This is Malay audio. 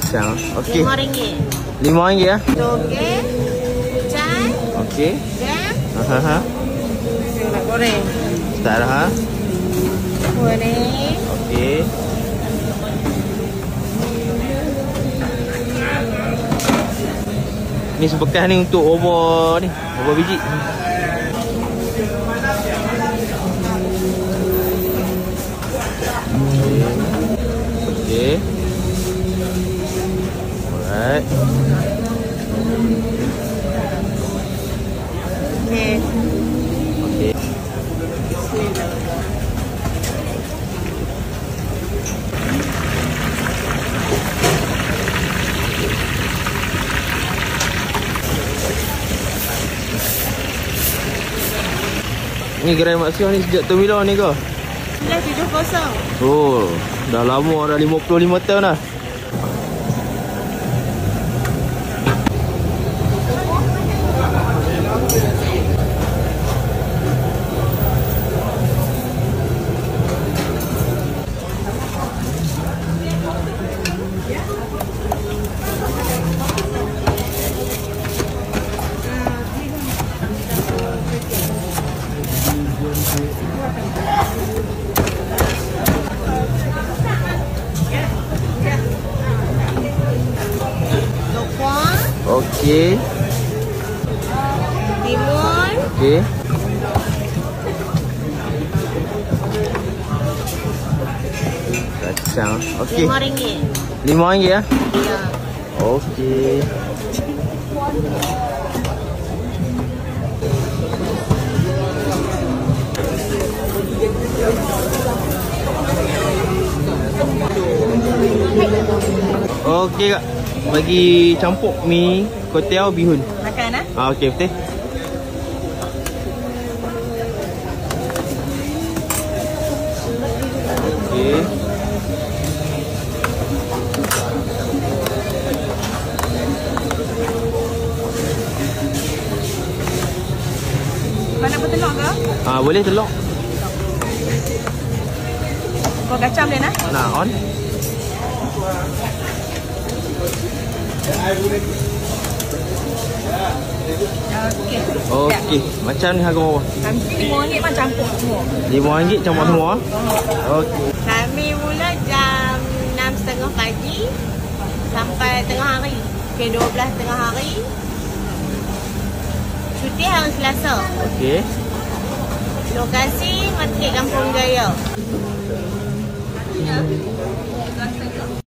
Kacang. Okey. RM5. RM5 ya. Toge, chai, Okey. jam. Ha. Nak goreng. Start dah ha. Goreng. Okey. Ni sebekas ni untuk over ni, over biji. Okey. Alright. Okey. Okey. Ni gerai Mak Sioh ni sejak tahun bila ni ke? 1970. Oh, dah lama, dah 55 tahun dah. Okey. Timun. Okey. Kacang. Okey. RM5. RM5 ya. Ya. Okey. Okey kak. Bagi campur mi kuetiau bihun. Makan Okey betul. Okey. Mana pun telur ke? Boleh telur. Kau kacang boleh nak? Nah, on. Okey. Okey, macam ni harga bawah. RM5 macam campur semua. RM5 campur semua. Okey. Kami mula jam 6.30 pagi sampai tengah hari. Okey, 12 tengah hari. Cuti hari Selasa. Okey. Lokasi Market Kampung Jaya.